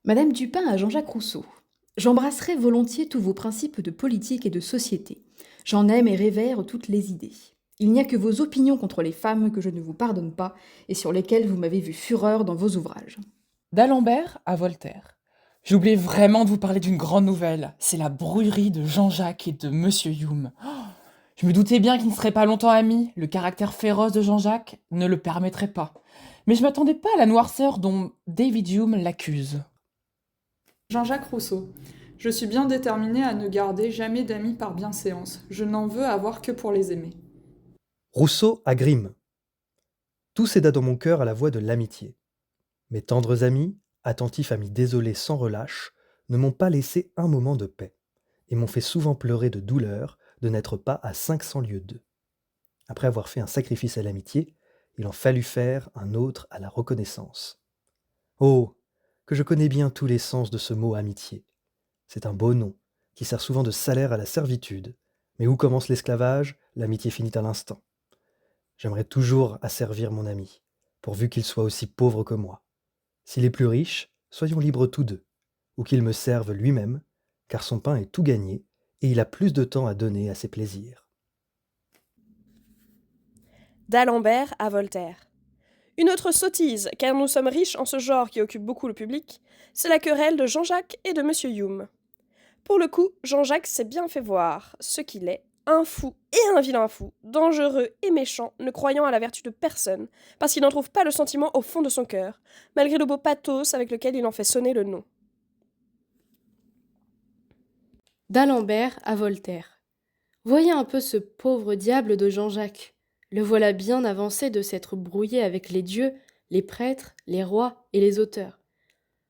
Madame Dupin à Jean-Jacques Rousseau. J'embrasserai volontiers tous vos principes de politique et de société. J'en aime et révère toutes les idées. Il n'y a que vos opinions contre les femmes que je ne vous pardonne pas et sur lesquelles vous m'avez vu fureur dans vos ouvrages. D'Alembert à Voltaire. J'ai oublié vraiment de vous parler d'une grande nouvelle. C'est la brouillerie de Jean-Jacques et de Monsieur Hume. Je me doutais bien qu'ils ne seraient pas longtemps amis. Le caractère féroce de Jean-Jacques ne le permettrait pas. Mais je m'attendais pas à la noirceur dont David Hume l'accuse. Jean-Jacques Rousseau. Je suis bien déterminé à ne garder jamais d'amis par bienséance. Je n'en veux avoir que pour les aimer. Rousseau à Grimm. Tout céda dans mon cœur à la voix de l'amitié. Mes tendres amis, attentifs à m'y désoler sans relâche, ne m'ont pas laissé un moment de paix, et m'ont fait souvent pleurer de douleur de n'être pas à 500 lieues d'eux. Après avoir fait un sacrifice à l'amitié, il en fallut faire un autre à la reconnaissance. Oh, que je connais bien tous les sens de ce mot amitié. C'est un beau nom, qui sert souvent de salaire à la servitude, mais où commence l'esclavage, l'amitié finit à l'instant. J'aimerais toujours asservir mon ami, pourvu qu'il soit aussi pauvre que moi. S'il est plus riche, soyons libres tous deux, ou qu'il me serve lui-même, car son pain est tout gagné, et il a plus de temps à donner à ses plaisirs. D'Alembert à Voltaire. Une autre sottise, car nous sommes riches en ce genre qui occupe beaucoup le public, c'est la querelle de Jean-Jacques et de Monsieur Hume. Pour le coup, Jean-Jacques s'est bien fait voir, ce qu'il est, un fou et un vilain fou, dangereux et méchant, ne croyant à la vertu de personne, parce qu'il n'en trouve pas le sentiment au fond de son cœur, malgré le beau pathos avec lequel il en fait sonner le nom. D'Alembert à Voltaire. Voyez un peu ce pauvre diable de Jean-Jacques. Le voilà bien avancé de s'être brouillé avec les dieux, les prêtres, les rois et les auteurs.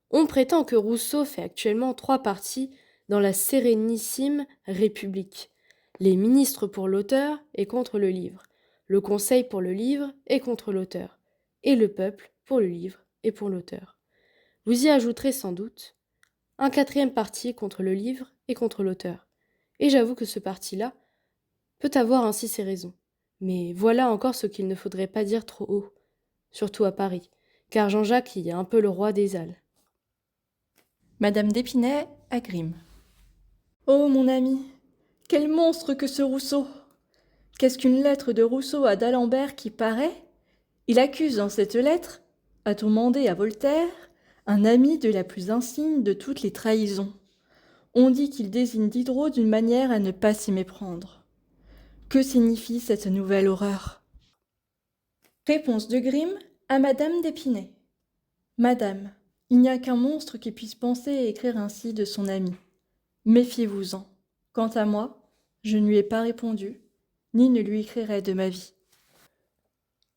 On prétend que Rousseau fait actuellement 3 partis dans la sérénissime République. Les ministres pour l'auteur et contre le livre, le conseil pour le livre et contre l'auteur, et le peuple pour le livre et pour l'auteur. Vous y ajouterez sans doute un 4e parti contre le livre et contre l'auteur. Et j'avoue que ce parti-là peut avoir ainsi ses raisons. Mais voilà encore ce qu'il ne faudrait pas dire trop haut, surtout à Paris, car Jean-Jacques y est un peu le roi des Halles. Madame d'Épinay à Grimm. Oh mon ami, quel monstre que ce Rousseau! Qu'est-ce qu'une lettre de Rousseau à d'Alembert qui paraît? Il accuse dans cette lettre, à tourmenter à Voltaire, un ami de la plus insigne de toutes les trahisons. On dit qu'il désigne Diderot d'une manière à ne pas s'y méprendre. Que signifie cette nouvelle horreur? Réponse de Grimm à Madame d'Épinay. Madame, il n'y a qu'un monstre qui puisse penser et écrire ainsi de son ami. Méfiez-vous-en. Quant à moi, je ne lui ai pas répondu, ni ne lui écrirai de ma vie.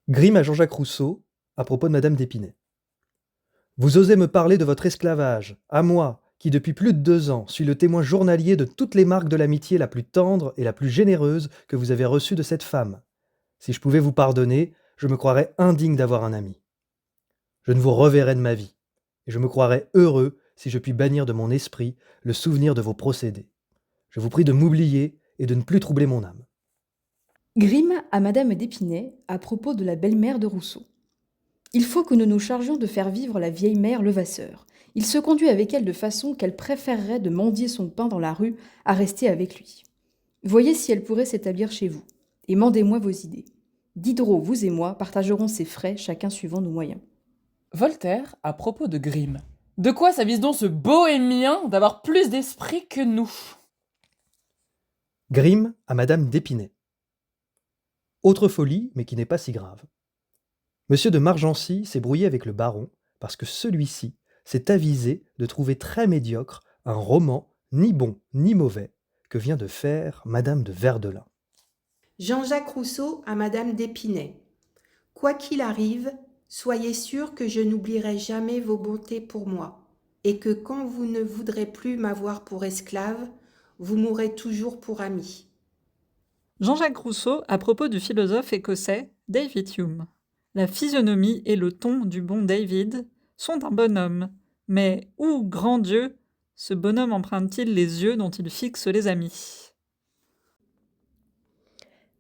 Grimm à Jean-Jacques Rousseau, à propos de Madame d'Épinay. Vous osez me parler de votre esclavage, à moi, qui depuis plus de 2 ans suis le témoin journalier de toutes les marques de l'amitié la plus tendre et la plus généreuse que vous avez reçue de cette femme. Si je pouvais vous pardonner, je me croirais indigne d'avoir un ami. Je ne vous reverrai de ma vie, et je me croirais heureux si je puis bannir de mon esprit le souvenir de vos procédés. Je vous prie de m'oublier et de ne plus troubler mon âme. Grimm à Madame d'Épinay à propos de la belle-mère de Rousseau. Il faut que nous nous chargions de faire vivre la vieille mère Levasseur. Il se conduit avec elle de façon qu'elle préférerait de mendier son pain dans la rue à rester avec lui. Voyez si elle pourrait s'établir chez vous, et mandez-moi vos idées. Diderot, vous et moi partagerons ses frais, chacun suivant nos moyens. Voltaire à propos de Grimm. De quoi s'avise donc ce bohémien d'avoir plus d'esprit que nous? Grimm à Madame d'Épinay. Autre folie, mais qui n'est pas si grave. Monsieur de Margency s'est brouillé avec le baron parce que celui-ci s'est avisé de trouver très médiocre un roman ni bon ni mauvais que vient de faire Madame de Verdelin. Jean-Jacques Rousseau à Madame d'Épinay. Quoi qu'il arrive, soyez sûr que je n'oublierai jamais vos bontés pour moi, et que quand vous ne voudrez plus m'avoir pour esclave, vous m'aurez toujours pour ami. Jean-Jacques Rousseau à propos du philosophe écossais David Hume. La physionomie et le ton du bon David sont un bonhomme, mais où, grand Dieu, ce bonhomme emprunte-t-il les yeux dont il fixe les amis?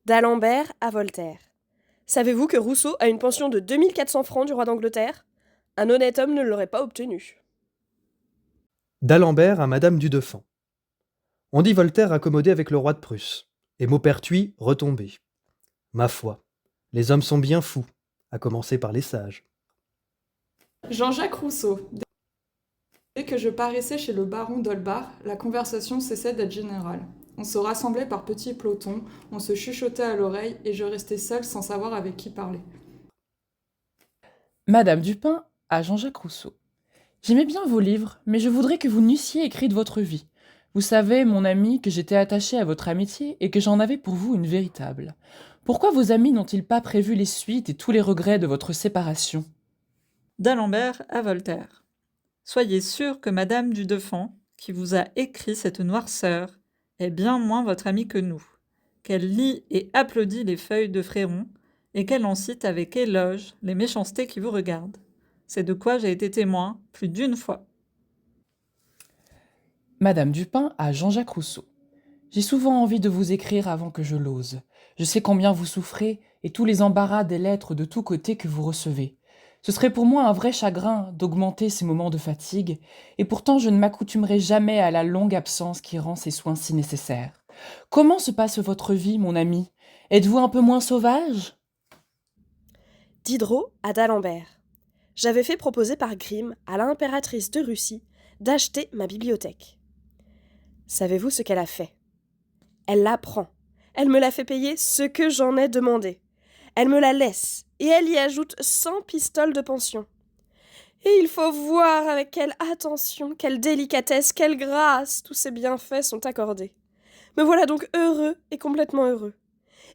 D'Alembert à Voltaire. Savez-vous que Rousseau a une pension de 2400 francs du roi d'Angleterre? Un honnête homme ne l'aurait pas obtenue. D'Alembert à Madame du Deffand. On dit Voltaire accommodé avec le roi de Prusse, et Maupertuis retombé. Ma foi, les hommes sont bien fous, à commencer par les sages. Jean-Jacques Rousseau. Dès que je paraissais chez le baron d'Holbach, la conversation cessait d'être générale. On se rassemblait par petits pelotons, on se chuchotait à l'oreille et je restais seule sans savoir avec qui parler. Madame Dupin à Jean-Jacques Rousseau. J'aimais bien vos livres, mais je voudrais que vous n'eussiez écrit de votre vie. Vous savez, mon ami, que j'étais attachée à votre amitié et que j'en avais pour vous une véritable. Pourquoi vos amis n'ont-ils pas prévu les suites et tous les regrets de votre séparation ? D'Alembert à Voltaire. Soyez sûr que Madame du Deffand, qui vous a écrit cette noirceur, est bien moins votre amie que nous, qu'elle lit et applaudit les feuilles de Fréron, et qu'elle en cite avec éloge les méchancetés qui vous regardent. C'est de quoi j'ai été témoin plus d'une fois. Madame Dupin à Jean-Jacques Rousseau. J'ai souvent envie de vous écrire avant que je l'ose. Je sais combien vous souffrez et tous les embarras des lettres de tous côtés que vous recevez. Ce serait pour moi un vrai chagrin d'augmenter ces moments de fatigue, et pourtant je ne m'accoutumerai jamais à la longue absence qui rend ces soins si nécessaires. Comment se passe votre vie, mon ami ? Êtes-vous un peu moins sauvage ? Diderot à d'Alembert. J'avais fait proposer par Grimm à l'impératrice de Russie d'acheter ma bibliothèque. Savez-vous ce qu'elle a fait ? Elle la prend. Elle me la fait payer ce que j'en ai demandé. Elle me la laisse et elle y ajoute 100 pistoles de pension. Et il faut voir avec quelle attention, quelle délicatesse, quelle grâce tous ces bienfaits sont accordés. Me voilà donc heureux et complètement heureux.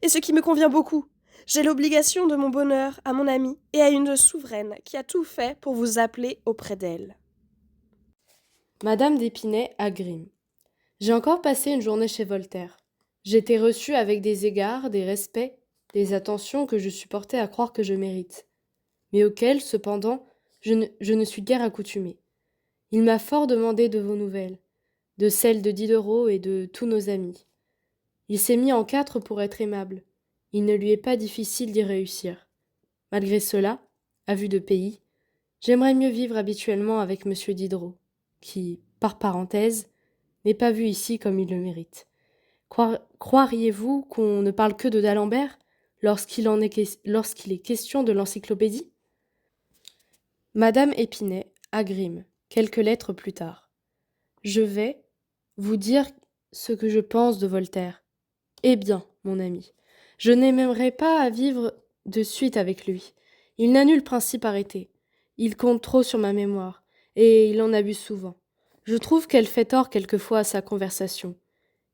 Et ce qui me convient beaucoup, j'ai l'obligation de mon bonheur à mon amie et à une souveraine qui a tout fait pour vous appeler auprès d'elle. Madame d'Épinay à Grimm. J'ai encore passé une journée chez Voltaire. J'étais reçue avec des égards, des respects, des attentions que je supportais à croire que je mérite, mais auxquelles, cependant, je ne suis guère accoutumée. Il m'a fort demandé de vos nouvelles, de celles de Diderot et de tous nos amis. Il s'est mis en quatre pour être aimable. Il ne lui est pas difficile d'y réussir. Malgré cela, à vue de pays, j'aimerais mieux vivre habituellement avec M. Diderot, qui, par parenthèse, n'est pas vu ici comme il le mérite. Croiriez-vous qu'on ne parle que de d'Alembert lorsqu'il est question de l'encyclopédie ? Madame Épinay à Grimm, quelques lettres plus tard. Je vais vous dire ce que je pense de Voltaire. Eh bien, mon ami, je n'aimerais pas à vivre de suite avec lui. Il n'a nul principe arrêté. Il compte trop sur ma mémoire, et il en abuse souvent. Je trouve qu'elle fait tort quelquefois à sa conversation.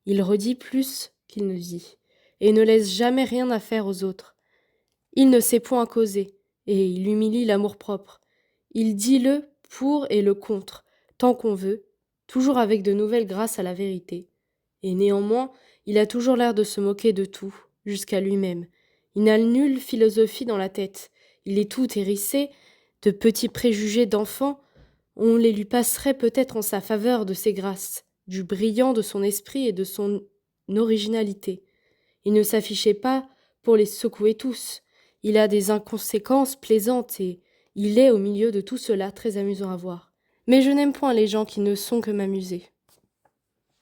Il redit plus qu'il ne dit, et ne laisse jamais rien à faire aux autres. Il ne sait point causer, et il humilie l'amour-propre. Il dit le pour et le contre, tant qu'on veut, toujours avec de nouvelles grâces à la vérité. Et néanmoins, il a toujours l'air de se moquer de tout, jusqu'à lui-même. Il n'a nulle philosophie dans la tête. Il est tout hérissé de petits préjugés d'enfant. On les lui passerait peut-être en sa faveur de ses grâces, du brillant de son esprit et de son originalité. Il ne s'affichait pas pour les secouer tous. Il a des inconséquences plaisantes et il est au milieu de tout cela très amusant à voir. Mais je n'aime point les gens qui ne sont que m'amuser.